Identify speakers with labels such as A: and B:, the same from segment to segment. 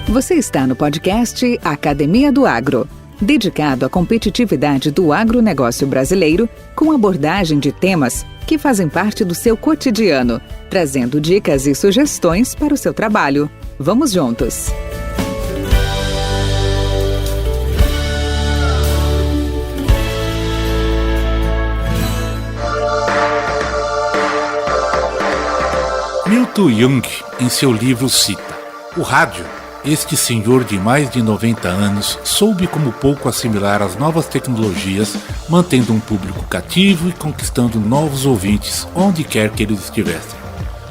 A: Você está no podcast Academia do Agro, dedicado à competitividade do agronegócio brasileiro, com abordagem de temas que fazem parte do seu cotidiano, trazendo dicas e sugestões para o seu trabalho. Vamos juntos!
B: Milton Jung, em seu livro, cita: o rádio, este senhor de mais de 90 anos, soube como pouco assimilar as novas tecnologias, mantendo um público cativo e conquistando novos ouvintes onde quer que eles estivessem.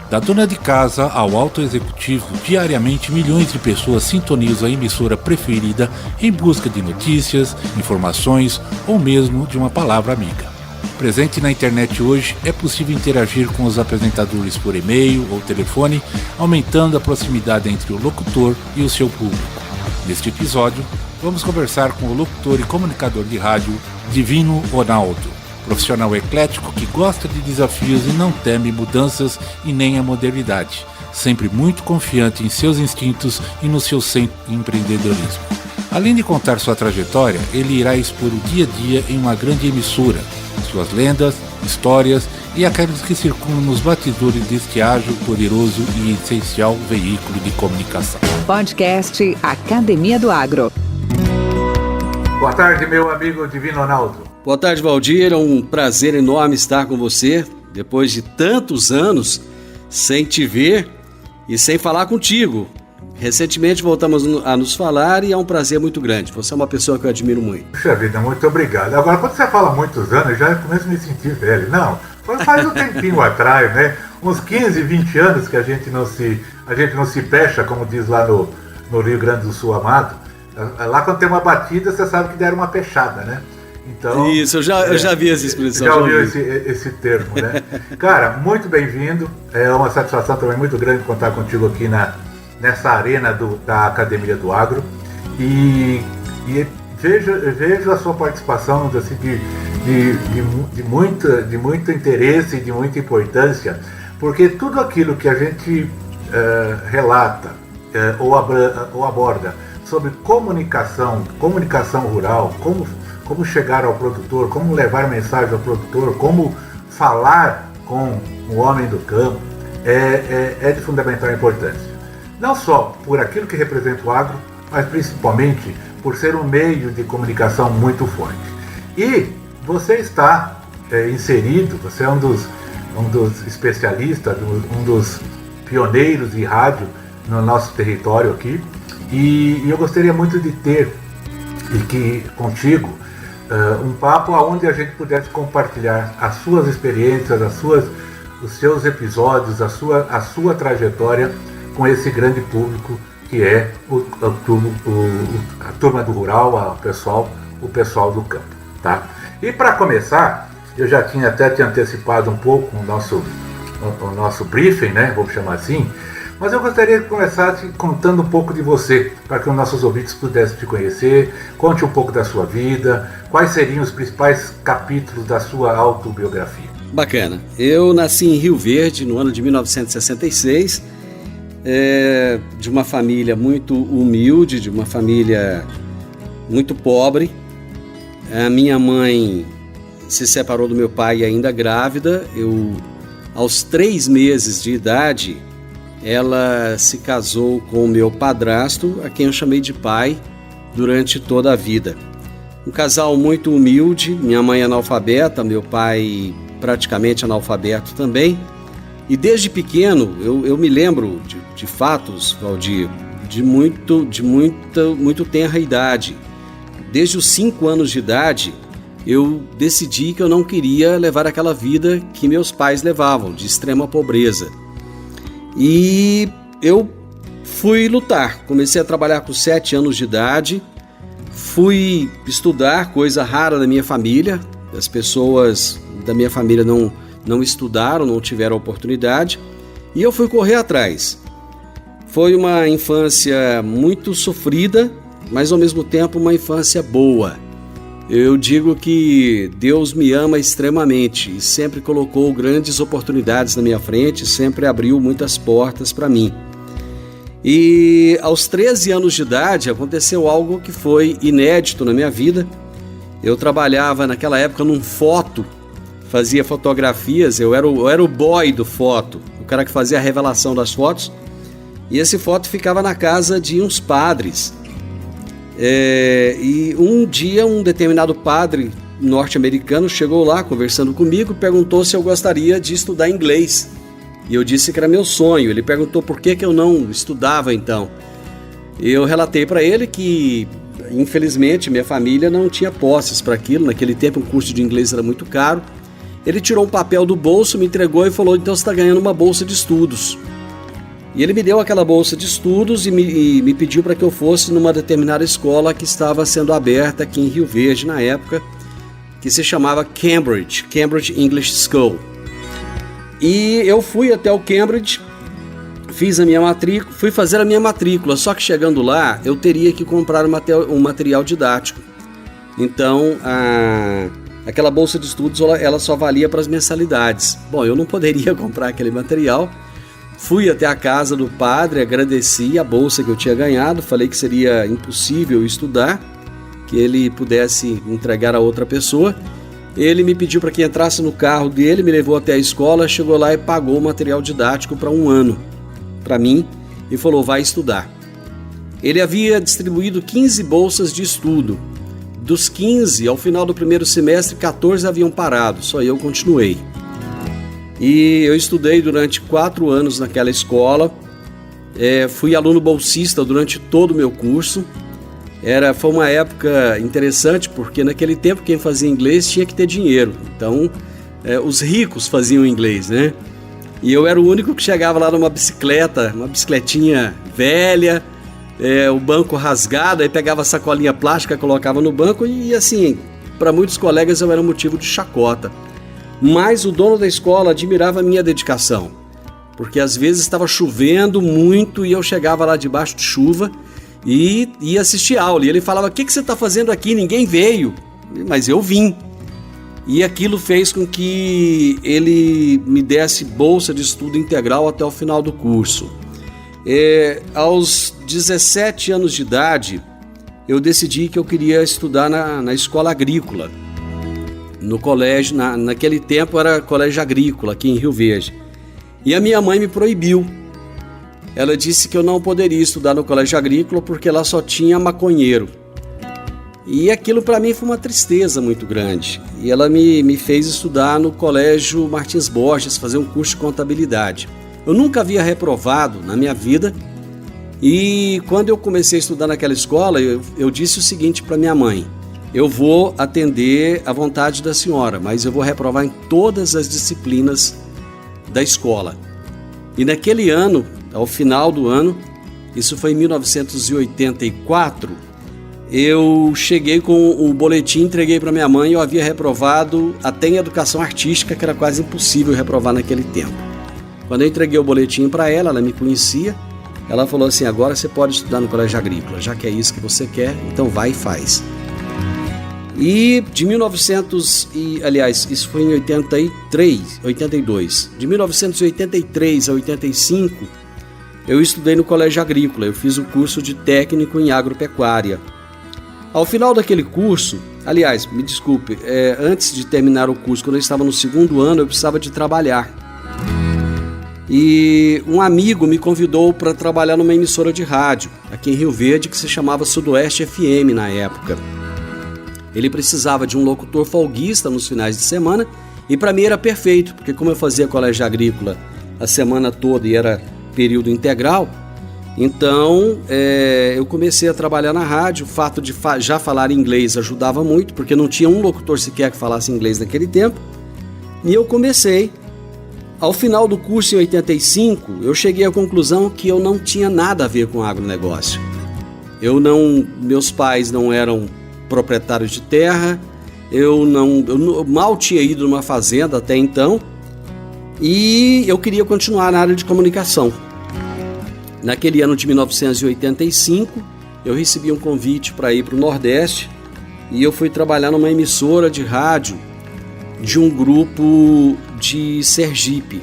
B: Da dona de casa ao alto executivo, diariamente milhões de pessoas sintonizam a emissora preferida em busca de notícias, informações ou mesmo de uma palavra amiga. Presente na internet hoje, é possível interagir com os apresentadores por e-mail ou telefone, aumentando a proximidade entre o locutor e o seu público. Neste episódio, vamos conversar com o locutor e comunicador de rádio, Divino Ronaldo, profissional eclético que gosta de desafios e não teme mudanças e nem a modernidade, sempre muito confiante em seus instintos e no seu centro de empreendedorismo. Além de contar sua trajetória, ele irá expor o dia a dia em uma grande emissora, suas lendas, histórias e aqueles que circulam nos bastidores deste ágil, poderoso e essencial veículo de comunicação.
A: Podcast Academia do Agro.
C: Boa tarde, meu amigo Divino Ronaldo.
D: Boa tarde, Valdir. É um prazer enorme estar com você, depois de tantos anos sem te ver e sem falar contigo. Recentemente voltamos a nos falar e é um prazer muito grande. Você é uma pessoa que eu admiro muito.
C: Puxa vida, muito obrigado. Agora, quando você fala muitos anos, eu já começo a me sentir velho. Não, faz um tempinho atrás, né? Uns 15, 20 anos que a gente não se fecha, como diz lá no Rio Grande do Sul, amado. Lá quando tem uma batida, você sabe que deram uma fechada, né? Então,
D: isso, eu já vi essa expressão.
C: Já ouviu esse termo, né? Cara, muito bem-vindo. É uma satisfação também muito grande contar contigo aqui nessa arena da Academia do Agro e vejo a sua participação assim, de muito interesse e de muita importância, porque tudo aquilo que a gente relata ou aborda sobre comunicação rural, como chegar ao produtor, como levar mensagem ao produtor, como falar com o homem do campo, é de fundamental importância. Não só por aquilo que representa o agro, mas principalmente por ser um meio de comunicação muito forte. E você está inserido, você é um dos especialistas, um dos pioneiros de rádio no nosso território aqui, e eu gostaria muito de ter contigo um papo onde a gente pudesse compartilhar as suas experiências, os seus episódios, a sua trajetória com esse grande público que é a turma do rural, o pessoal do campo, tá? E para começar, eu já tinha até te antecipado um pouco o nosso briefing, né? Vamos chamar assim, mas eu gostaria de começar te contando um pouco de você, para que os nossos ouvintes pudessem te conhecer. Conte um pouco da sua vida, quais seriam os principais capítulos da sua autobiografia.
D: Bacana. Eu nasci em Rio Verde no ano de 1966, de uma família muito humilde, de uma família muito pobre. A minha mãe se separou do meu pai ainda grávida. Aos 3 meses de idade, ela se casou com o meu padrasto, a quem eu chamei de pai durante toda a vida. Um casal muito humilde, minha mãe analfabeta, meu pai praticamente analfabeto também. E desde pequeno eu me lembro de fatos, Valdir, de muito tenra idade. Desde os 5 anos de idade, eu decidi que eu não queria levar aquela vida que meus pais levavam, de extrema pobreza. E eu fui lutar. Comecei a trabalhar com 7 anos de idade, fui estudar, coisa rara da minha família. As pessoas da minha família não estudaram, não tiveram oportunidade, e eu fui correr atrás. Foi uma infância muito sofrida, mas ao mesmo tempo uma infância boa. Eu digo que Deus me ama extremamente e sempre colocou grandes oportunidades na minha frente, sempre abriu muitas portas para mim. E aos 13 anos de idade aconteceu algo que foi inédito na minha vida. Eu trabalhava naquela época num foto, fazia fotografias, eu era o boy do foto, o cara que fazia a revelação das fotos. E esse foto ficava na casa de uns padres. E um dia um determinado padre norte-americano chegou lá conversando comigo, perguntou se eu gostaria de estudar inglês. E eu disse que era meu sonho. Ele perguntou por que eu não estudava então. Eu relatei para ele que, infelizmente, minha família não tinha posses para aquilo. Naquele tempo, um curso de inglês era muito caro. Ele tirou um papel do bolso, me entregou e falou: então você está ganhando uma bolsa de estudos. E ele me deu aquela bolsa de estudos e me pediu para que eu fosse numa determinada escola que estava sendo aberta aqui em Rio Verde na época, que se chamava Cambridge English School. E eu fui até o Cambridge, fui fazer a minha matrícula, só que chegando lá eu teria que comprar um material didático. Então aquela bolsa de estudos ela só valia para as mensalidades. Bom, eu não poderia comprar aquele material. Fui até a casa do padre, agradeci a bolsa que eu tinha ganhado, falei que seria impossível estudar, que ele pudesse entregar a outra pessoa. Ele me pediu para que entrasse no carro dele, me levou até a escola, chegou lá e pagou o material didático para 1 ano, para mim, e falou: vai estudar. Ele havia distribuído 15 bolsas de estudo. Dos 15, ao final do primeiro semestre, 14 haviam parado, só eu continuei. E eu estudei durante 4 anos naquela escola, fui aluno bolsista durante todo o meu curso. Foi uma época interessante, porque naquele tempo quem fazia inglês tinha que ter dinheiro. Então, os ricos faziam inglês, né? E eu era o único que chegava lá numa bicicleta, uma bicicletinha velha, o banco rasgado, aí pegava a sacolinha plástica, colocava no banco e assim, para muitos colegas eu era motivo de chacota. Mas o dono da escola admirava a minha dedicação, porque às vezes estava chovendo muito e eu chegava lá debaixo de chuva e ia assistir aula. E ele falava: o que você está fazendo aqui? Ninguém veio. Mas eu vim. E aquilo fez com que ele me desse bolsa de estudo integral até o final do curso. Aos 17 anos de idade, eu decidi que eu queria estudar na escola agrícola. No colégio, naquele tempo era colégio agrícola, aqui em Rio Verde. E a minha mãe me proibiu. Ela disse que eu não poderia estudar no colégio agrícola porque lá só tinha maconheiro. E aquilo para mim foi uma tristeza muito grande. E ela me fez estudar no colégio Martins Borges, fazer um curso de contabilidade. Eu nunca havia reprovado na minha vida. E quando eu comecei a estudar naquela escola, eu disse o seguinte para minha mãe: eu vou atender à vontade da senhora, mas eu vou reprovar em todas as disciplinas da escola. E naquele ano, ao final do ano, isso foi em 1984, eu cheguei com o boletim, entreguei para minha mãe. Eu havia reprovado até em educação artística, que era quase impossível reprovar naquele tempo. Quando eu entreguei o boletim para ela, ela me conhecia, ela falou assim: agora você pode estudar no colégio agrícola, já que é isso que você quer, então vai e faz. E de 1900 isso foi em 82. De 1983 a 85, eu estudei no colégio agrícola. Eu fiz o curso de técnico em agropecuária. Ao final daquele curso, aliás, me desculpe, antes de terminar o curso, quando eu estava no 2º ano, eu precisava de trabalhar. E um amigo me convidou para trabalhar numa emissora de rádio, aqui em Rio Verde, que se chamava Sudoeste FM na época. Ele precisava de um locutor folguista nos finais de semana e para mim era perfeito, porque como eu fazia colégio agrícola a semana toda e era período integral, então eu comecei a trabalhar na rádio. O fato de já falar inglês ajudava muito, porque não tinha um locutor sequer que falasse inglês naquele tempo. E eu comecei. Ao final do curso, em 85, eu cheguei à conclusão que eu não tinha nada a ver com agronegócio. Meus pais não eram proprietários de terra, eu mal tinha ido numa fazenda até então, e eu queria continuar na área de comunicação. Naquele ano de 1985, eu recebi um convite para ir para o Nordeste e eu fui trabalhar numa emissora de rádio de um grupo de Sergipe,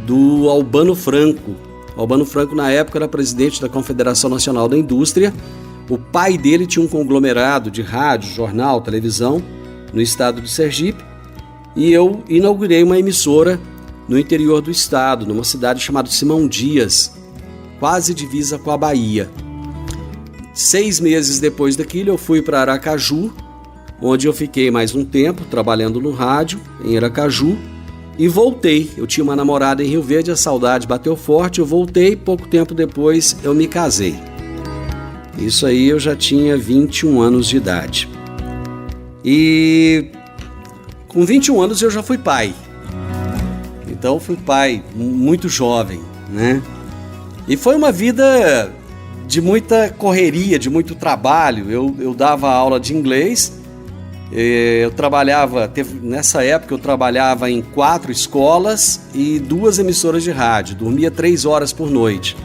D: do Albano Franco. O Albano Franco, na época, era presidente da Confederação Nacional da Indústria. O pai dele tinha um conglomerado de rádio, jornal, televisão no estado de Sergipe. E eu inaugurei uma emissora no interior do estado, numa cidade chamada Simão Dias, quase divisa com a Bahia. 6 meses depois daquilo, eu fui para Aracaju, onde eu fiquei mais um tempo trabalhando no rádio, em Aracaju, e voltei. Eu tinha uma namorada em Rio Verde, a saudade bateu forte, eu voltei, pouco tempo depois eu me casei. Isso aí eu já tinha 21 anos de idade. E com 21 anos eu já fui pai. Então fui pai muito jovem, né? E foi uma vida de muita correria, de muito trabalho. Eu dava aula de inglês, eu trabalhava, nessa época eu trabalhava em 4 escolas e 2 emissoras de rádio, dormia 3 horas por noite.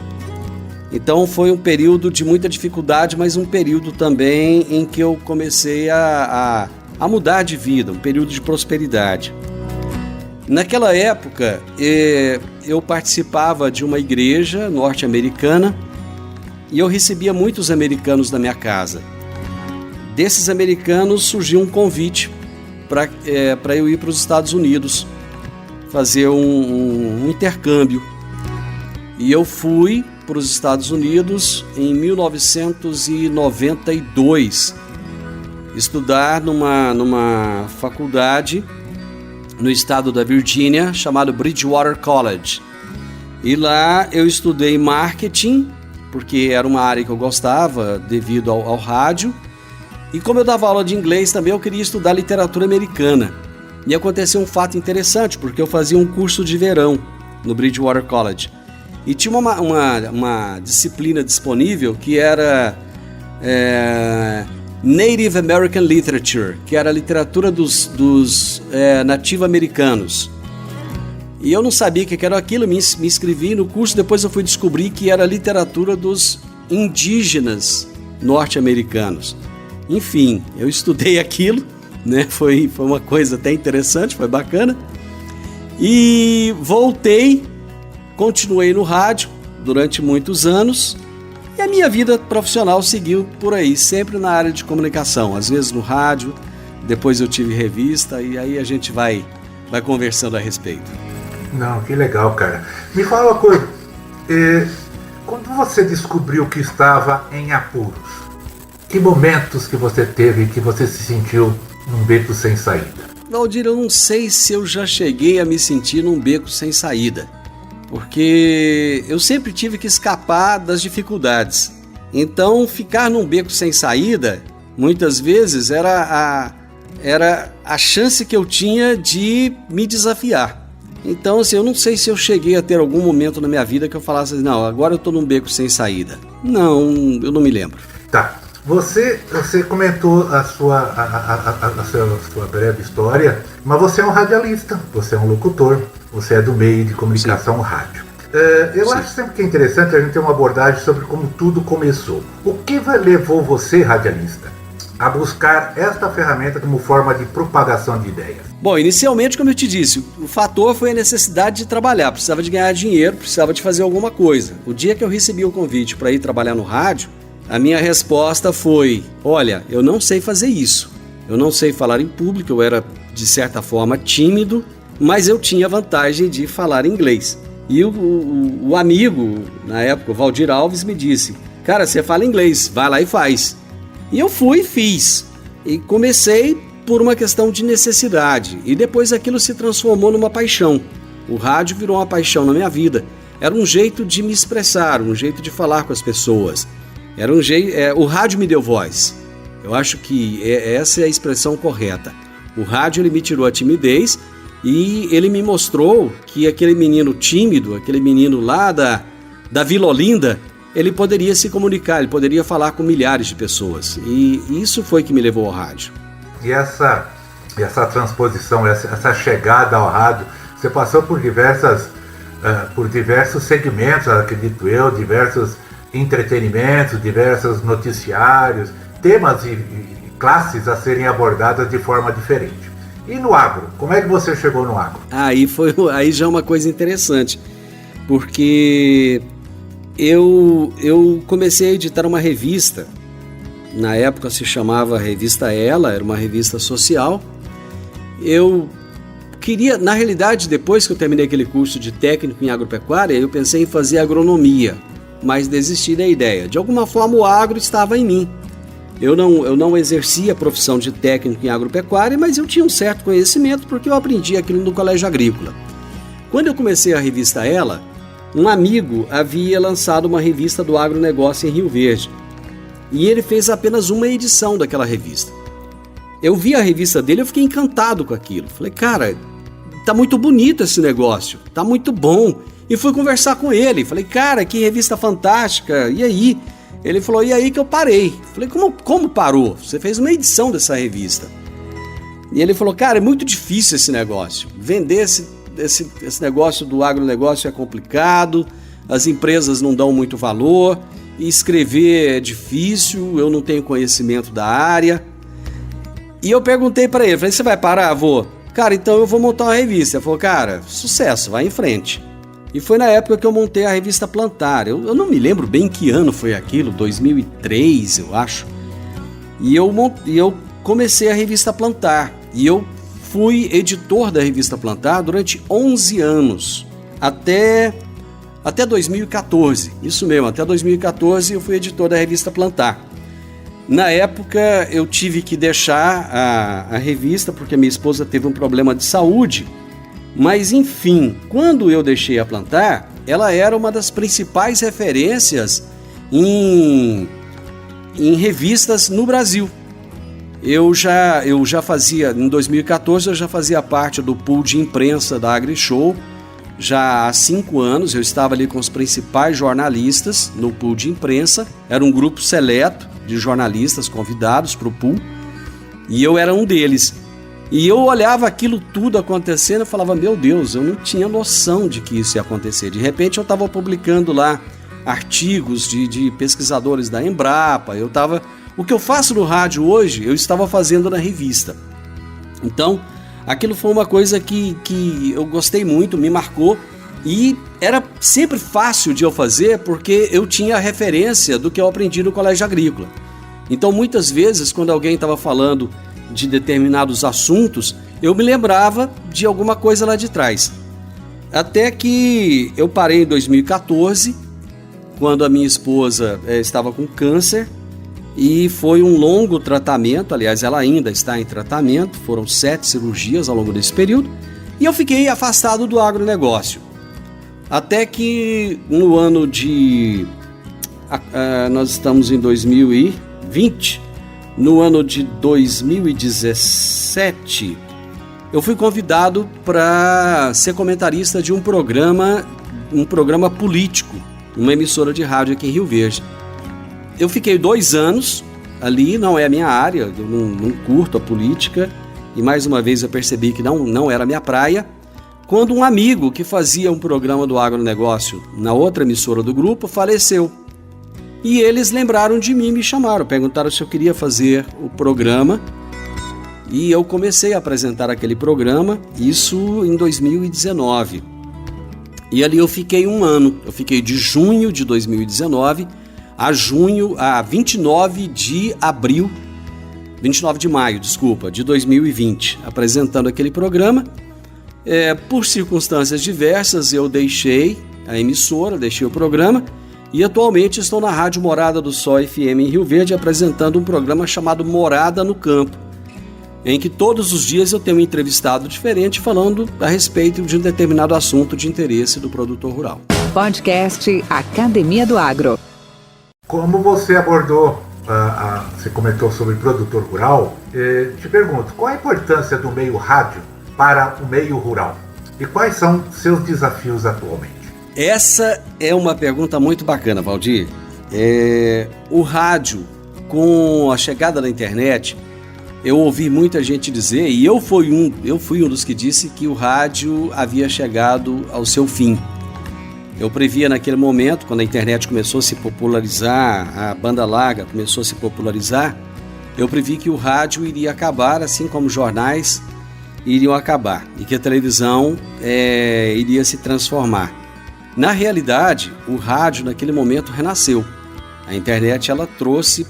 D: Então foi um período de muita dificuldade, mas um período também em que eu comecei a mudar de vida, um período de prosperidade. Naquela época, eu participava de uma igreja norte-americana e eu recebia muitos americanos na minha casa. Desses americanos surgiu um convite para eu ir para os Estados Unidos, fazer um intercâmbio. E eu fui para os Estados Unidos em 1992, estudar numa faculdade no estado da Virgínia, chamado Bridgewater College. E lá eu estudei marketing, porque era uma área que eu gostava devido ao rádio. E como eu dava aula de inglês também, eu queria estudar literatura americana. E aconteceu um fato interessante, porque eu fazia um curso de verão no Bridgewater College. E tinha uma disciplina disponível que era Native American Literature, que era a literatura dos nativo-americanos. E eu não sabia o que era aquilo, me inscrevi no curso, depois eu fui descobrir que era a literatura dos indígenas norte-americanos. Enfim, eu estudei aquilo, né? Foi uma coisa até interessante, foi bacana. E voltei, continuei no rádio durante muitos anos. E a minha vida profissional seguiu por aí, sempre na área de comunicação, às vezes no rádio, depois eu tive revista e aí a gente vai conversando a respeito.
C: Não, que legal, cara. Me fala uma coisa, quando você descobriu que estava em apuros, que momentos que você teve que você se sentiu num beco sem saída?
D: Valdir, eu não sei se eu já cheguei a me sentir num beco sem saída, porque eu sempre tive que escapar das dificuldades. Então, ficar num beco sem saída, muitas vezes, era a chance que eu tinha de me desafiar. Então, assim, eu não sei se eu cheguei a ter algum momento na minha vida que eu falasse assim, não, agora eu estou num beco sem saída. Não, eu não me lembro.
C: Tá. Você comentou a sua breve história, mas você é um radialista, você é um locutor, você é do meio de comunicação rádio. Eu acho sempre que é interessante a gente ter uma abordagem sobre como tudo começou. O que levou você, radialista, a buscar esta ferramenta como forma de propagação de ideias?
D: Bom, inicialmente, como eu te disse, o fator foi a necessidade de trabalhar, precisava de ganhar dinheiro, precisava de fazer alguma coisa. O dia que eu recebi o convite para ir trabalhar no rádio, a minha resposta foi, olha, eu não sei fazer isso, eu não sei falar em público, eu era de certa forma tímido, mas eu tinha a vantagem de falar inglês. E o amigo, na época, o Valdir Alves, me disse, cara, você fala inglês, vai lá e faz. E eu fui e fiz, e comecei por uma questão de necessidade, e depois aquilo se transformou numa paixão. O rádio virou uma paixão na minha vida, era um jeito de me expressar, um jeito de falar com as pessoas. Era um jeito, o rádio me deu voz. Eu acho que essa é a expressão correta. O rádio ele me tirou a timidez e ele me mostrou que aquele menino tímido, aquele menino lá da Vila Olinda, ele poderia se comunicar, ele poderia falar com milhares de pessoas. E isso foi que me levou ao rádio.
C: E essa transposição, essa chegada ao rádio, você passou por diversos segmentos, acredito eu, diversos entretenimentos, diversos noticiários, temas e classes a serem abordadas de forma diferente. E no agro? Como é que você chegou no agro?
D: Aí já é uma coisa interessante, porque eu comecei a editar uma revista. Na época se chamava Revista Ela, era uma revista social. Eu queria, na realidade, depois que eu terminei aquele curso de técnico em agropecuária, eu pensei em fazer agronomia, mas desisti da ideia. De alguma forma o agro estava em mim. Eu não exercia a profissão de técnico em agropecuária, mas eu tinha um certo conhecimento porque eu aprendi aquilo no colégio agrícola. Quando eu comecei a revista Ela, um amigo havia lançado uma revista do agronegócio em Rio Verde. E ele fez apenas uma edição daquela revista. Eu vi a revista dele e eu fiquei encantado com aquilo. Falei, cara, tá muito bonito esse negócio, tá muito bom. E fui conversar com ele. Falei, cara, que revista fantástica, e aí? Ele falou, e aí que eu parei. Falei, como parou? Você fez uma edição dessa revista. E ele falou, cara, é muito difícil esse negócio. Vender esse negócio do agronegócio é complicado, as empresas não dão muito valor, e escrever é difícil, eu não tenho conhecimento da área. E eu perguntei para ele, falei, você vai parar, avô? Cara, então eu vou montar uma revista. Ele falou, cara, sucesso, vai em frente. E foi na época que eu montei a revista Plantar. Eu não me lembro bem que ano foi aquilo, 2003, eu acho. E eu comecei a revista Plantar. E eu fui editor da revista Plantar durante 11 anos, até 2014. Isso mesmo, até 2014 eu fui editor da revista Plantar. Na época eu tive que deixar a revista porque minha esposa teve um problema de saúde. Mas enfim, quando eu deixei a Plantar, ela era uma das principais referências em revistas no Brasil. Eu já fazia, em 2014, eu já fazia parte do pool de imprensa da AgriShow. Já há 5 anos eu estava ali com os principais jornalistas no pool de imprensa. Era um grupo seleto de jornalistas convidados para o pool e eu era um deles. E eu olhava aquilo tudo acontecendo e falava, meu Deus, eu não tinha noção de que isso ia acontecer. De repente eu estava publicando lá artigos de pesquisadores da Embrapa. O que eu faço no rádio hoje, eu estava fazendo na revista. Então, aquilo foi uma coisa que eu gostei muito, me marcou. E era sempre fácil de eu fazer porque eu tinha a referência do que eu aprendi no colégio agrícola. Então, muitas vezes, quando alguém estava falando de determinados assuntos, eu me lembrava de alguma coisa lá de trás. Até que eu parei em 2014, quando a minha esposa estava com câncer, e foi um longo tratamento. Aliás, ela ainda está em tratamento, foram 7 cirurgias ao longo desse período, e eu fiquei afastado do agronegócio. Até que no ano de... nós estamos em 2020, no ano de 2017, eu fui convidado para ser comentarista de um programa político, uma emissora de rádio aqui em Rio Verde. Eu fiquei 2 anos ali, não é a minha área, eu não curto a política, e mais uma vez eu percebi que não era a minha praia, quando um amigo que fazia um programa do agronegócio na outra emissora do grupo faleceu. E eles lembraram de mim, me chamaram, perguntaram se eu queria fazer o programa. E eu comecei a apresentar aquele programa, isso em 2019. E ali eu fiquei 1 ano, eu fiquei de junho de 2019 a 29 de maio, de 2020, apresentando aquele programa. Por circunstâncias diversas eu deixei a emissora, deixei o programa, e atualmente estou na Rádio Morada do Sol FM em Rio Verde apresentando um programa chamado Morada no Campo, em que todos os dias eu tenho um entrevistado diferente falando a respeito de um determinado assunto de interesse do produtor rural.
A: Podcast Academia do Agro.
C: Como você abordou, você comentou sobre produtor rural, te pergunto, qual a importância do meio rádio para o meio rural? E quais são seus desafios atualmente?
D: Essa é uma pergunta muito bacana, Valdir. O rádio, com a chegada da internet, eu ouvi muita gente dizer, e eu fui um dos que disse que o rádio havia chegado ao seu fim. Eu previa naquele momento, quando a internet começou a se popularizar, a banda larga começou a se popularizar, eu previ que o rádio iria acabar, assim como os jornais iriam acabar, e que a televisão iria se transformar. Na realidade, o rádio naquele momento renasceu. A internet ela trouxe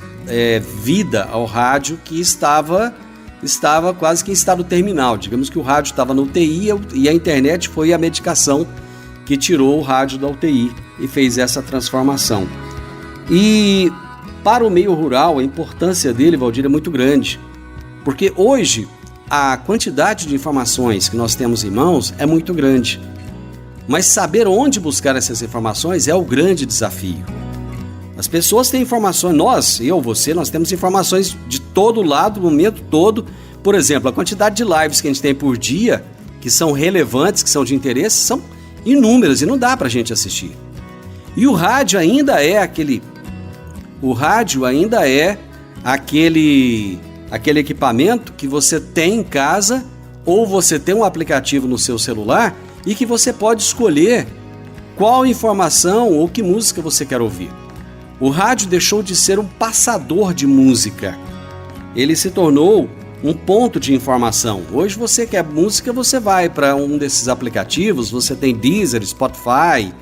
D: vida ao rádio que estava quase que em estado terminal. Digamos que o rádio estava na UTI e a internet foi a medicação que tirou o rádio da UTI e fez essa transformação. E para o meio rural, a importância dele, Valdir, é muito grande. Porque hoje, a quantidade de informações que nós temos em mãos é muito grande. Mas saber onde buscar essas informações é o grande desafio. As pessoas têm informações, nós temos informações de todo lado, o momento todo. Por exemplo, a quantidade de lives que a gente tem por dia, que são relevantes, que são de interesse, são inúmeras e não dá para a gente assistir. E o rádio ainda é aquele equipamento que você tem em casa ou você tem um aplicativo no seu celular e que você pode escolher qual informação ou que música você quer ouvir. O rádio deixou de ser um passador de música. Ele se tornou um ponto de informação. Hoje você quer música, você vai para um desses aplicativos, você tem Deezer, Spotify,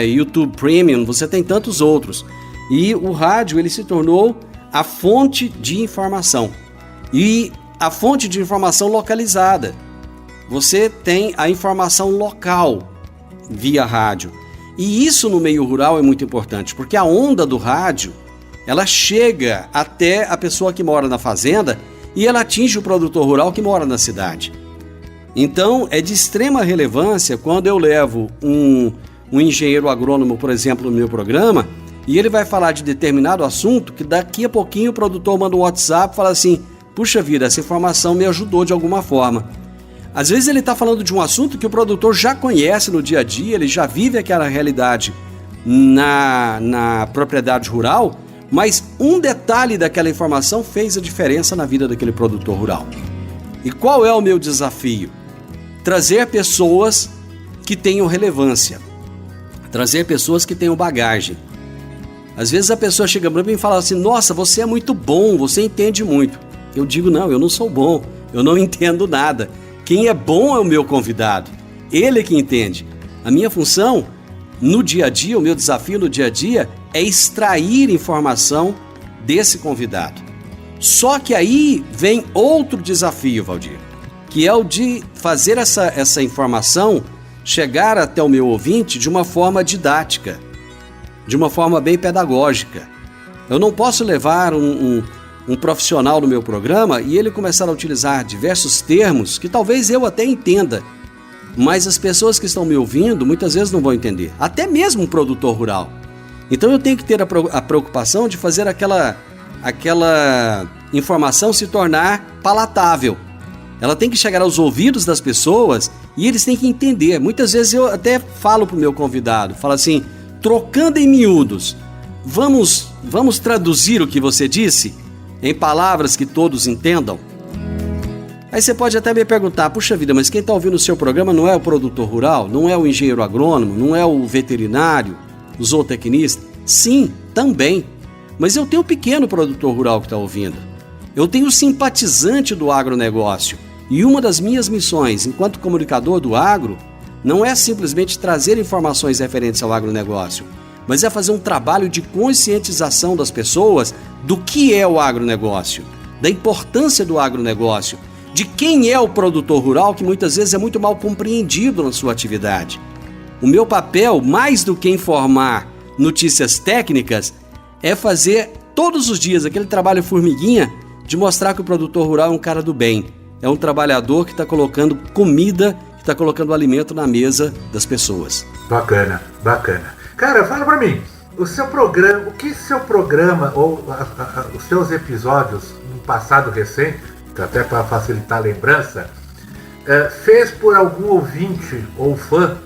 D: YouTube Premium, você tem tantos outros. E o rádio ele se tornou a fonte de informação. E a fonte de informação localizada. Você tem a informação local via rádio. E isso no meio rural é muito importante, porque a onda do rádio, ela chega até a pessoa que mora na fazenda e ela atinge o produtor rural que mora na cidade. Então, é de extrema relevância quando eu levo um engenheiro agrônomo, por exemplo, no meu programa, e ele vai falar de determinado assunto, que daqui a pouquinho o produtor manda um WhatsApp e fala assim, puxa vida, essa informação me ajudou de alguma forma. Às vezes ele está falando de um assunto que o produtor já conhece no dia a dia, ele já vive aquela realidade na propriedade rural, mas um detalhe daquela informação fez a diferença na vida daquele produtor rural. E qual é o meu desafio? Trazer pessoas que tenham relevância, trazer pessoas que tenham bagagem. Às vezes a pessoa chega para mim e fala assim, nossa, você é muito bom, você entende muito. Eu digo, não, eu não sou bom, eu não entendo nada. Quem é bom é o meu convidado, ele é que entende. A minha função no dia a dia, o meu desafio no dia a dia é extrair informação desse convidado. Só que aí vem outro desafio, Valdir, que é o de fazer essa informação chegar até o meu ouvinte de uma forma didática, de uma forma bem pedagógica. Eu não posso levar um profissional no meu programa e ele começar a utilizar diversos termos que talvez eu até entenda, mas as pessoas que estão me ouvindo muitas vezes não vão entender, até mesmo um produtor rural. Então eu tenho que ter a preocupação de fazer aquela informação se tornar palatável. Ela tem que chegar aos ouvidos das pessoas e eles têm que entender. Muitas vezes eu até falo para o meu convidado, falo assim, trocando em miúdos, vamos traduzir o que você disse em palavras que todos entendam? Aí você pode até me perguntar, puxa vida, mas quem está ouvindo o seu programa não é o produtor rural, não é o engenheiro agrônomo, não é o veterinário, o zootecnista? Sim, também. Mas eu tenho um pequeno produtor rural que está ouvindo. Eu tenho um simpatizante do agronegócio. E uma das minhas missões, enquanto comunicador do agro, não é simplesmente trazer informações referentes ao agronegócio, mas é fazer um trabalho de conscientização das pessoas do que é o agronegócio, da importância do agronegócio, de quem é o produtor rural, que muitas vezes é muito mal compreendido na sua atividade. O meu papel, mais do que informar notícias técnicas, é fazer todos os dias aquele trabalho formiguinha de mostrar que o produtor rural é um cara do bem, é um trabalhador que está colocando comida, que está colocando alimento na mesa das pessoas.
C: Bacana, bacana. Cara, fala pra mim, o que seu programa ou os seus episódios no passado recente, até para facilitar a lembrança, fez por algum ouvinte ou fã,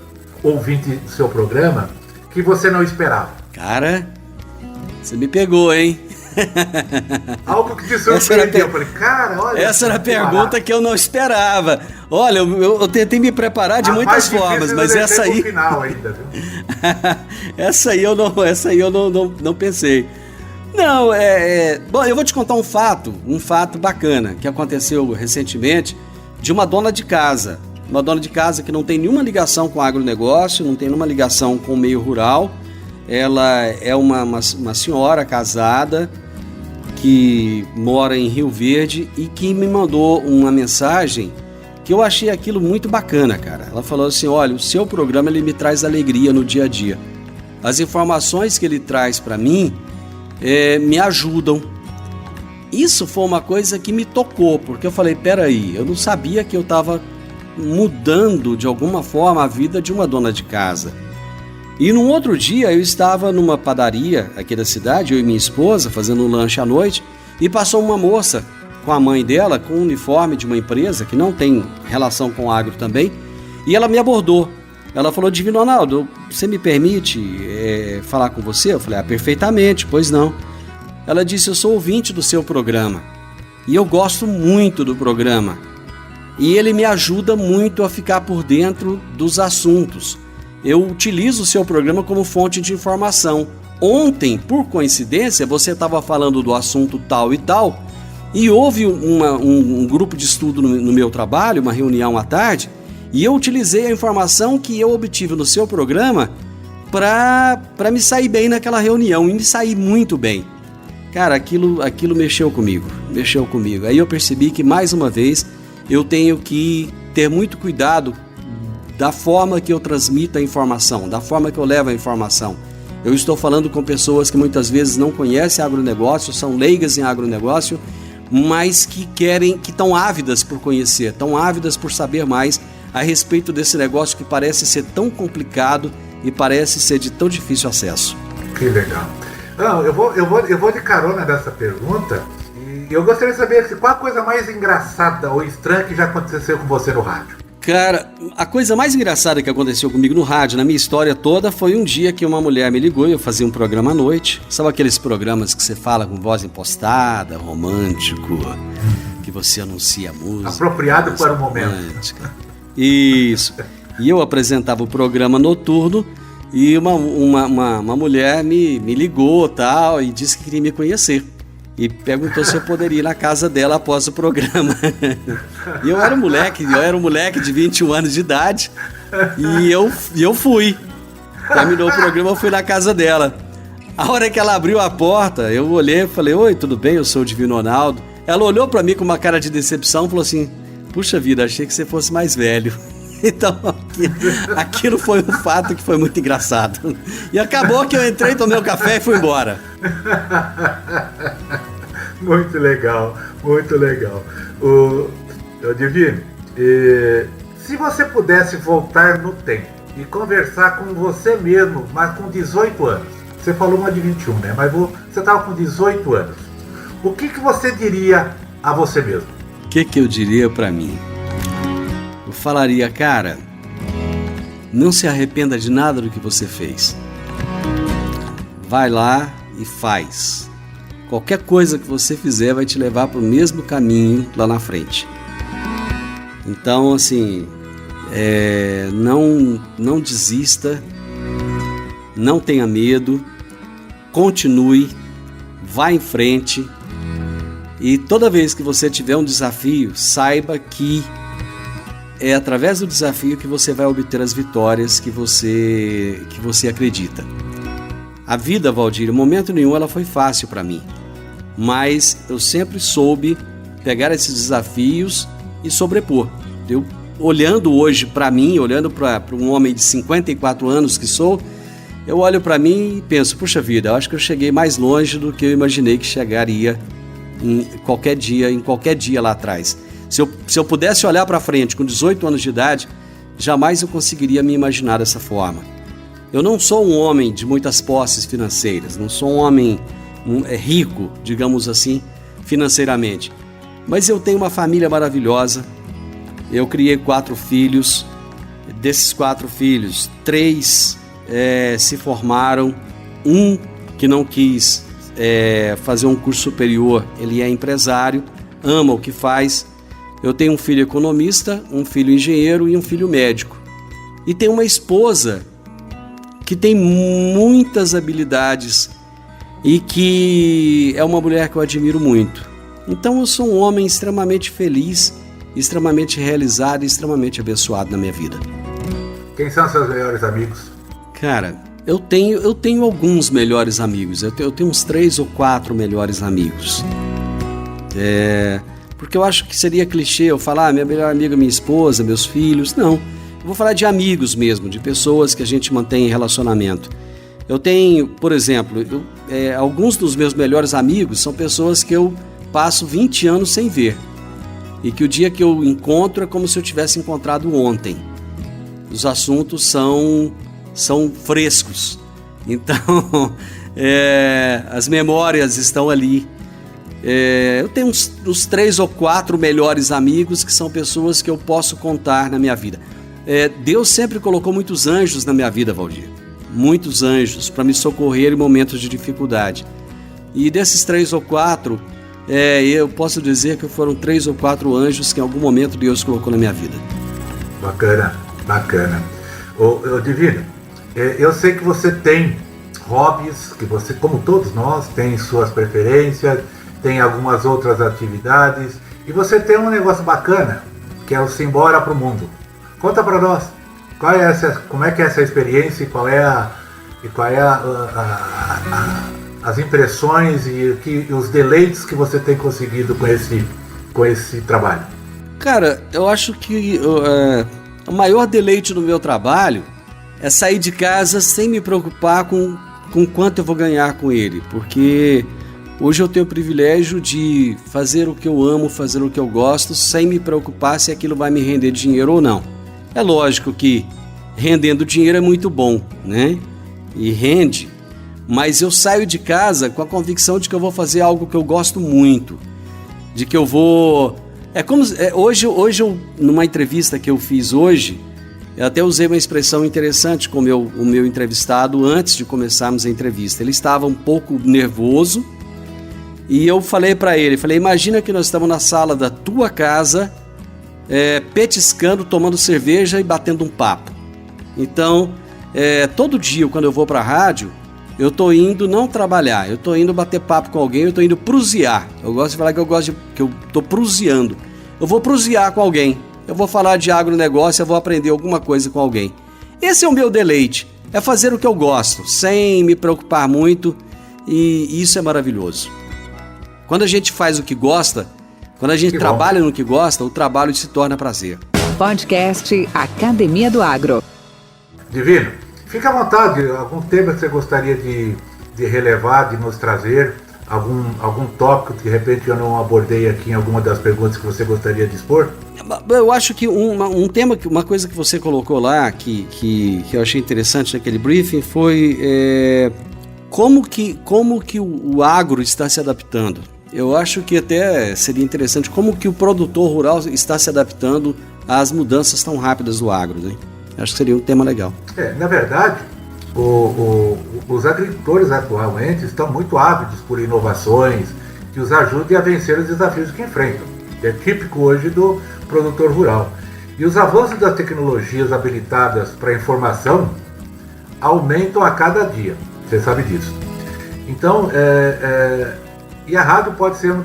C: ouvinte do seu programa, que você não esperava?
D: Cara, você me pegou, hein?
C: Algo que te surpreendeu. Eu falei, cara, olha...
D: Essa era a pergunta que eu não esperava. Olha, eu tentei me preparar de muitas formas, mas essa aí...
C: Final ainda, viu?
D: essa aí eu não pensei. Não, Bom, eu vou te contar um fato bacana que aconteceu recentemente de uma dona de casa. uma dona de casa que não tem nenhuma ligação com o agronegócio, não tem nenhuma ligação com o meio rural. Ela é uma senhora casada que mora em Rio Verde e que me mandou uma mensagem que eu achei aquilo muito bacana, cara. Ela falou assim, olha, o seu programa ele me traz alegria no dia a dia. As informações que ele traz para mim me ajudam. Isso foi uma coisa que me tocou, porque eu falei, peraí, eu não sabia que eu estava mudando de alguma forma a vida de uma dona de casa. E num outro dia eu estava numa padaria aqui da cidade, eu e minha esposa, fazendo um lanche à noite, e passou uma moça com a mãe dela, com um uniforme de uma empresa que não tem relação com agro também, e ela me abordou. Ela falou, Divino Ronaldo, você me permite falar com você? Eu falei, perfeitamente, pois não. Ela disse, eu sou ouvinte do seu programa, e eu gosto muito do programa, e ele me ajuda muito a ficar por dentro dos assuntos. Eu utilizo o seu programa como fonte de informação. Ontem, por coincidência, você estava falando do assunto tal e tal, e houve um grupo de estudo no meu trabalho, uma reunião à tarde, e eu utilizei a informação que eu obtive no seu programa para me sair bem naquela reunião, e me sair muito bem. Cara, aquilo mexeu comigo. Aí eu percebi que, mais uma vez, eu tenho que ter muito cuidado da forma que eu transmito a informação, da forma que eu levo a informação. Eu estou falando com pessoas que muitas vezes não conhecem agronegócio, são leigas em agronegócio, mas que estão ávidas por conhecer, estão ávidas por saber mais a respeito desse negócio que parece ser tão complicado e parece ser de tão difícil acesso.
C: Que legal. Não, eu vou de carona dessa pergunta, e eu gostaria de saber qual a coisa mais engraçada ou estranha que já aconteceu com você no rádio.
D: Cara, a coisa mais engraçada que aconteceu comigo no rádio, na minha história toda, foi um dia que uma mulher me ligou e eu fazia um programa à noite. Sabe aqueles programas que você fala com voz impostada, romântico, que você anuncia música?
C: Apropriado para o momento.
D: Isso. E eu apresentava o programa noturno e uma mulher me ligou tal, e disse que queria me conhecer. E perguntou se eu poderia ir na casa dela após o programa. E eu era um moleque de 21 anos de idade. E eu fui. Terminou o programa, eu fui na casa dela. A hora que ela abriu a porta, eu olhei e falei, oi, tudo bem? Eu sou o Divino Ronaldo. Ela olhou pra mim com uma cara de decepção e falou assim, puxa vida, achei que você fosse mais velho. Então, aquilo foi um fato que foi muito engraçado. E acabou que eu entrei, tomei um café e fui embora.
C: Muito legal, muito legal. Divino, se você pudesse voltar no tempo e conversar com você mesmo, mas com 18 anos, você falou uma de 21, né? Mas você estava com 18 anos. O que você diria a você mesmo?
D: O que eu diria pra mim? Eu falaria, cara, não se arrependa de nada do que você fez. Vai lá e faz. Qualquer coisa que você fizer vai te levar para o mesmo caminho lá na frente. Então, assim, não desista, não tenha medo, continue, vá em frente. E toda vez que você tiver um desafio, saiba que é através do desafio que você vai obter as vitórias que você acredita. A vida, Valdir, em momento nenhum ela foi fácil para mim, mas eu sempre soube pegar esses desafios e sobrepor. Eu, olhando hoje para mim, olhando para um homem de 54 anos que sou, eu olho para mim e penso, puxa vida, eu acho que eu cheguei mais longe do que eu imaginei que chegaria em qualquer dia lá atrás. Se eu pudesse olhar para frente com 18 anos de idade, jamais eu conseguiria me imaginar dessa forma. Eu não sou um homem de muitas posses financeiras, não sou um homem rico, digamos assim, financeiramente. Mas eu tenho uma família maravilhosa, eu criei 4 filhos, desses 4 filhos, 3 se formaram, um que não quis fazer um curso superior, ele é empresário, ama o que faz. Eu tenho um filho economista, um filho engenheiro e um filho médico. E tenho uma esposa que tem muitas habilidades e que é uma mulher que eu admiro muito. Então eu sou um homem extremamente feliz extremamente realizado e extremamente abençoado na minha vida.
C: Quem são seus melhores amigos?
D: Cara, eu tenho alguns melhores amigos. Eu tenho uns 3 ou 4 melhores amigos. Porque eu acho que seria clichê eu falar minha melhor amiga, minha esposa, meus filhos. Não, eu vou falar de amigos mesmo, de pessoas que a gente mantém em relacionamento. Eu tenho, por exemplo, alguns dos meus melhores amigos são pessoas que eu passo 20 anos sem ver. E que o dia que eu encontro é como se eu tivesse encontrado ontem. Os assuntos são frescos. Então, as memórias estão ali. Eu tenho uns 3 ou 4 melhores amigos que são pessoas que eu posso contar na minha vida. Deus sempre colocou muitos anjos na minha vida, Valdir. Muitos anjos para me socorrer em momentos de dificuldade. E desses 3 ou 4, eu posso dizer que foram 3 ou 4 anjos que em algum momento Deus colocou na minha vida.
C: Bacana, bacana. Ô Divino, eu sei que você tem hobbies, que você, como todos nós, tem suas preferências, tem algumas outras atividades, e você tem um negócio bacana, que é o Simbora pro Mundo. Conta para nós, como é que é essa experiência e as impressões e os deleites que você tem conseguido com esse trabalho? Cara,
D: eu acho que o maior deleite do meu trabalho é sair de casa sem me preocupar com quanto eu vou ganhar com ele, porque hoje eu tenho o privilégio de fazer o que eu amo, fazer o que eu gosto, sem me preocupar se aquilo vai me render dinheiro ou não. É lógico que rendendo dinheiro é muito bom, né? E rende, mas eu saio de casa com a convicção de que eu vou fazer algo que eu gosto muito, de que eu vou... Hoje eu, numa entrevista que eu fiz hoje, eu até usei uma expressão interessante com o meu entrevistado antes de começarmos a entrevista. Ele estava um pouco nervoso e eu falei para ele, imagina que nós estamos na sala da tua casa, petiscando, tomando cerveja e batendo um papo. Então, todo dia quando eu vou para a rádio, eu estou indo não trabalhar, eu estou indo bater papo com alguém, eu estou indo prusear. Eu gosto de falar que eu estou pruseando. Eu vou prusear com alguém, eu vou falar de agronegócio, eu vou aprender alguma coisa com alguém. Esse é o meu deleite, é fazer o que eu gosto, sem me preocupar muito, e isso é maravilhoso. Quando a gente faz o que gosta, quando a gente trabalha no que gosta, o trabalho se torna prazer.
A: Podcast Academia do Agro.
C: Divino, fica à vontade, algum tema que você gostaria de relevar, de nos trazer, algum tópico que de repente eu não abordei aqui em alguma das perguntas que você gostaria de expor?
D: Eu acho que um tema, uma coisa que você colocou lá, que eu achei interessante naquele briefing, foi como que o agro está se adaptando. Eu acho que até seria interessante como que o produtor rural está se adaptando às mudanças tão rápidas do agro, né? Acho que seria um tema legal.
C: Na verdade, os agricultores atualmente estão muito ávidos por inovações que os ajudem a vencer os desafios que enfrentam. É típico hoje do produtor rural. E os avanços das tecnologias habilitadas para a informação aumentam a cada dia. Você sabe disso. Então, e a rádio pode ser um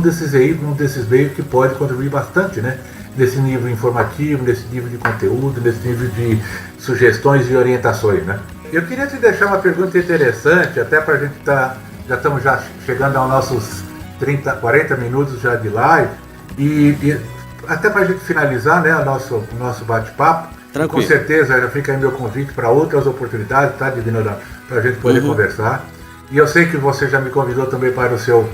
C: desses veículos que pode contribuir bastante, né? Nesse nível informativo, nesse nível de conteúdo, nesse nível de sugestões e orientações, né? Eu queria te deixar uma pergunta interessante, até para a gente já estamos chegando aos nossos 40 minutos já de live, e até para a gente finalizar, né, o nosso bate-papo.
D: Tranquilo.
C: Com certeza já fica aí meu convite para outras oportunidades, tá, Divino, para a gente poder conversar. E eu sei que você já me convidou também para o seu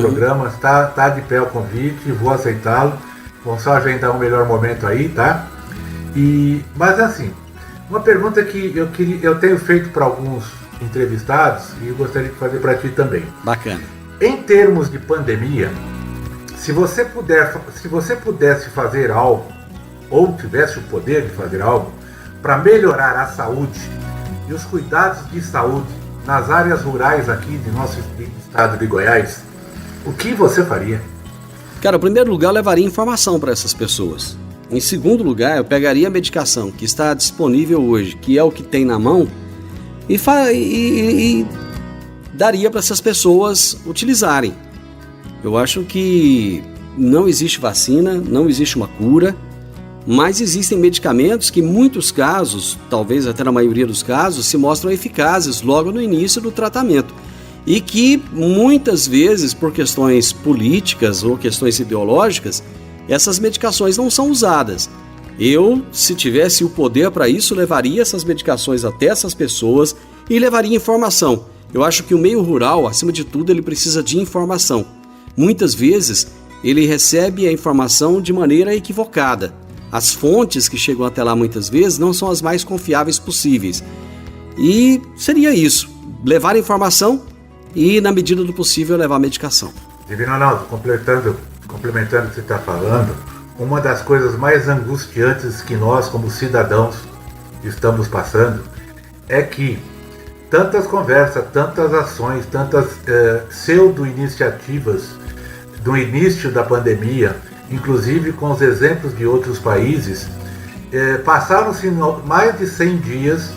C: programa, está de pé o convite, vou aceitá-lo. Vamos só agendar um melhor momento aí, tá? Mas assim, uma pergunta que eu tenho feito para alguns entrevistados e eu gostaria de fazer para ti também.
D: Bacana.
C: Em termos de pandemia, se você pudesse fazer algo, ou tivesse o poder de fazer algo, para melhorar a saúde e os cuidados de saúde nas áreas rurais aqui de nosso estado de Goiás, o que você faria?
D: Cara, em primeiro lugar, eu levaria informação para essas pessoas. Em segundo lugar, eu pegaria a medicação que está disponível hoje, que é o que tem na mão, e daria para essas pessoas utilizarem. Eu acho que não existe vacina, não existe uma cura, mas existem medicamentos que em muitos casos, talvez até na maioria dos casos, se mostram eficazes logo no início do tratamento. E que muitas vezes, por questões políticas ou questões ideológicas, essas medicações não são usadas. Eu, se tivesse o poder para isso, levaria essas medicações até essas pessoas e levaria informação. Eu acho que o meio rural, acima de tudo, ele precisa de informação. Muitas vezes, ele recebe a informação de maneira equivocada. As fontes que chegam até lá muitas vezes não são as mais confiáveis possíveis. E seria isso, levar informação e, na medida do possível, levar medicação.
C: Divino Ronaldo, complementando o que você está falando, uma das coisas mais angustiantes que nós, como cidadãos, estamos passando é que tantas conversas, tantas ações, tantas pseudo-iniciativas do início da pandemia, inclusive com os exemplos de outros países, passaram-se mais de 100 dias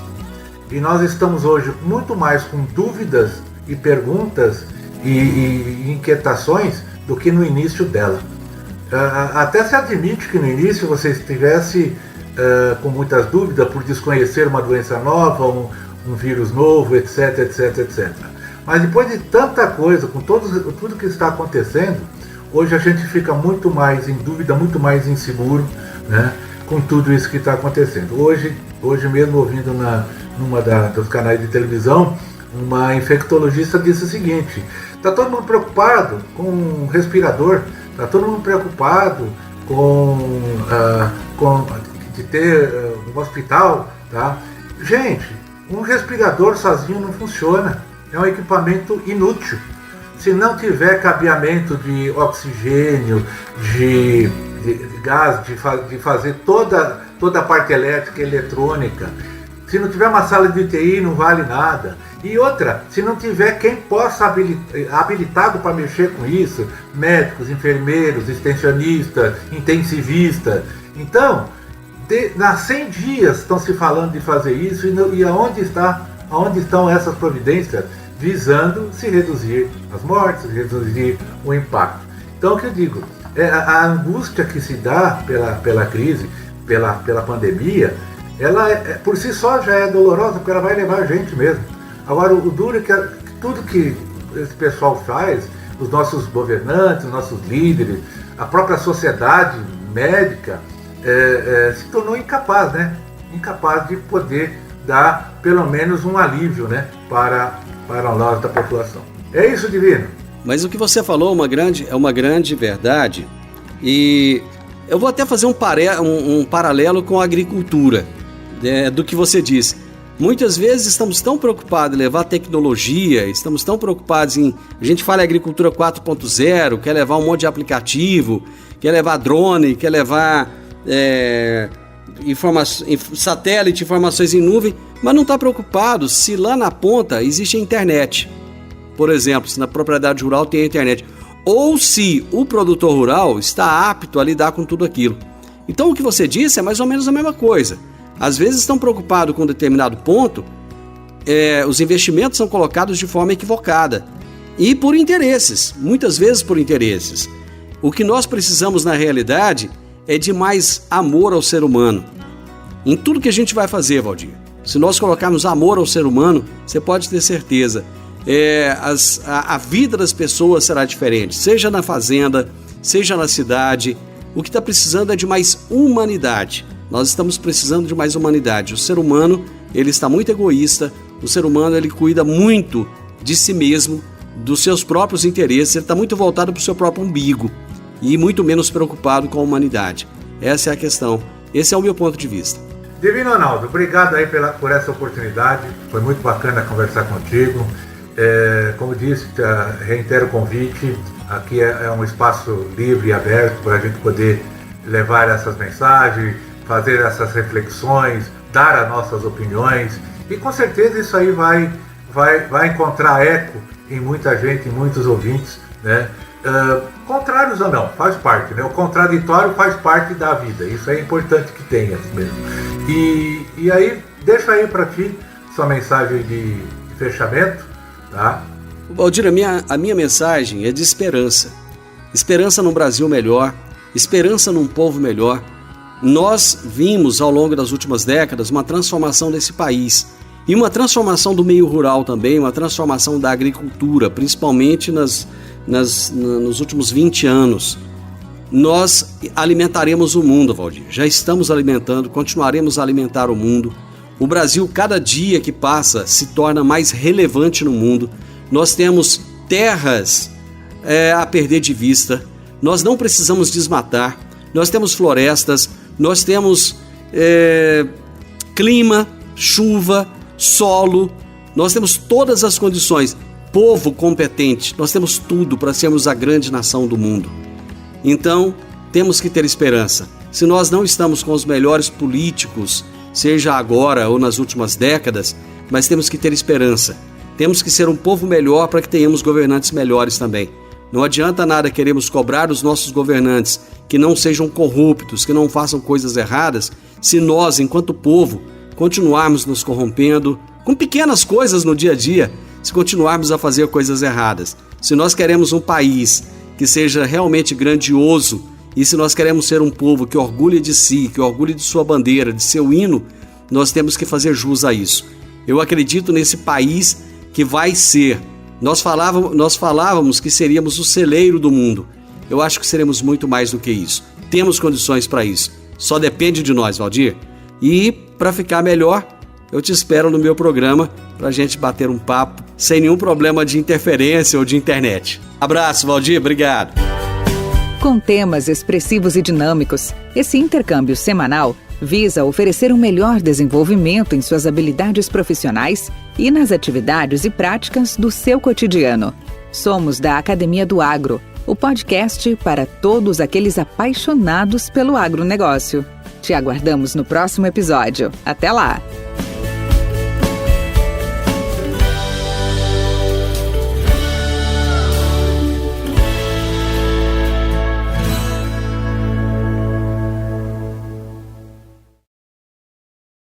C: e nós estamos hoje muito mais com dúvidas e perguntas e inquietações do que no início dela. Até se admite que no início você estivesse com muitas dúvidas por desconhecer uma doença nova, um vírus novo, etc, etc, etc. Mas depois de tanta coisa, com tudo que está acontecendo, hoje a gente fica muito mais em dúvida, muito mais inseguro, né, com tudo isso que está acontecendo. Hoje mesmo, ouvindo numa dos canais de televisão, uma infectologista disse o seguinte: está todo mundo preocupado com um respirador, está todo mundo preocupado de ter um hospital, tá? Gente, um respirador sozinho não funciona, é um equipamento inútil. Se não tiver cabeamento de oxigênio, de gás, de fazer toda a parte elétrica e eletrônica, se não tiver uma sala de UTI, não vale nada. E outra, se não tiver quem possa habilitado para mexer com isso, médicos, enfermeiros, extensionistas, intensivistas. Então, há 100 dias estão se falando de fazer isso e aonde estão essas providências visando se reduzir as mortes, reduzir o impacto. Então, o que eu digo, a angústia que se dá pela crise, pela pandemia, ela por si só já é dolorosa, porque ela vai levar a gente mesmo. Agora, o duro é que tudo que esse pessoal faz, os nossos governantes, os nossos líderes, a própria sociedade médica, se tornou incapaz, né? Incapaz de poder dar pelo menos um alívio, né, para nós da população. É isso, Divino?
D: Mas o que você falou é uma grande verdade, e eu vou até fazer um paralelo com a agricultura, do que você disse. Muitas vezes estamos tão preocupados em levar tecnologia, estamos tão preocupados a gente fala em agricultura 4.0, quer levar um monte de aplicativo, quer levar drone, quer levar satélite, informações em nuvem, mas não está preocupado se lá na ponta existe a internet. Por exemplo, se na propriedade rural tem a internet, ou se o produtor rural está apto a lidar com tudo aquilo. Então o que você disse é mais ou menos a mesma coisa. Às vezes estão preocupados com um determinado ponto, os investimentos são colocados de forma equivocada e por interesses, muitas vezes por interesses. O que nós precisamos na realidade é de mais amor ao ser humano. Em tudo que a gente vai fazer, Valdir, se nós colocarmos amor ao ser humano, você pode ter certeza, a vida das pessoas será diferente, seja na fazenda, seja na cidade. O que está precisando é de mais humanidade. Nós estamos precisando de mais humanidade. O ser humano, ele está muito egoísta, o ser humano, ele cuida muito de si mesmo, dos seus próprios interesses, ele está muito voltado para o seu próprio umbigo e muito menos preocupado com a humanidade. Essa é a questão, esse é o meu ponto de vista.
C: Divino Ronaldo, obrigado aí por essa oportunidade, foi muito bacana conversar contigo. Como disse, reitero o convite, aqui é um espaço livre e aberto para a gente poder levar essas mensagens, fazer essas reflexões, dar as nossas opiniões, e com certeza isso aí vai encontrar eco em muita gente, em muitos ouvintes, né? Contrários ou não, faz parte, né? O contraditório faz parte da vida, isso é importante que tenha mesmo. E aí, deixa aí para ti sua mensagem de fechamento, tá?
D: Valdir, a minha mensagem é de esperança. esperança num Brasil melhor, esperança num povo melhor. Nós vimos ao longo das últimas décadas uma transformação desse país e uma transformação do meio rural também, uma transformação da agricultura, principalmente nos últimos 20 anos. Nós alimentaremos o mundo, Valdir. Já estamos alimentando, continuaremos a alimentar o mundo. O Brasil, cada dia que passa, se torna mais relevante no mundo. Nós temos terras a perder de vista. Nós não precisamos desmatar. Nós temos florestas, nós temos clima, chuva, solo. Nós temos todas as condições. Povo competente, nós temos tudo para sermos a grande nação do mundo. Então, temos que ter esperança. Se nós não estamos com os melhores políticos, seja agora ou nas últimas décadas, mas temos que ter esperança. Temos que ser um povo melhor para que tenhamos governantes melhores também. Não adianta nada queremos cobrar dos nossos governantes que não sejam corruptos, que não façam coisas erradas, se nós, enquanto povo, continuarmos nos corrompendo com pequenas coisas no dia a dia, se continuarmos a fazer coisas erradas. Se nós queremos um país que seja realmente grandioso e se nós queremos ser um povo que orgulhe de si, que orgulhe de sua bandeira, de seu hino, nós temos que fazer jus a isso. Eu acredito nesse país que vai ser. Nós falávamos que seríamos o celeiro do mundo. Eu acho que seremos muito mais do que isso. Temos condições para isso. Só depende de nós, Valdir. E para ficar melhor, eu te espero no meu programa para a gente bater um papo sem nenhum problema de interferência ou de internet. Abraço, Valdir. Obrigado.
A: Com temas expressivos e dinâmicos, esse intercâmbio semanal visa oferecer um melhor desenvolvimento em suas habilidades profissionais e nas atividades e práticas do seu cotidiano. Somos da Academia do Agro, o podcast para todos aqueles apaixonados pelo agronegócio. Te aguardamos no próximo episódio. Até lá!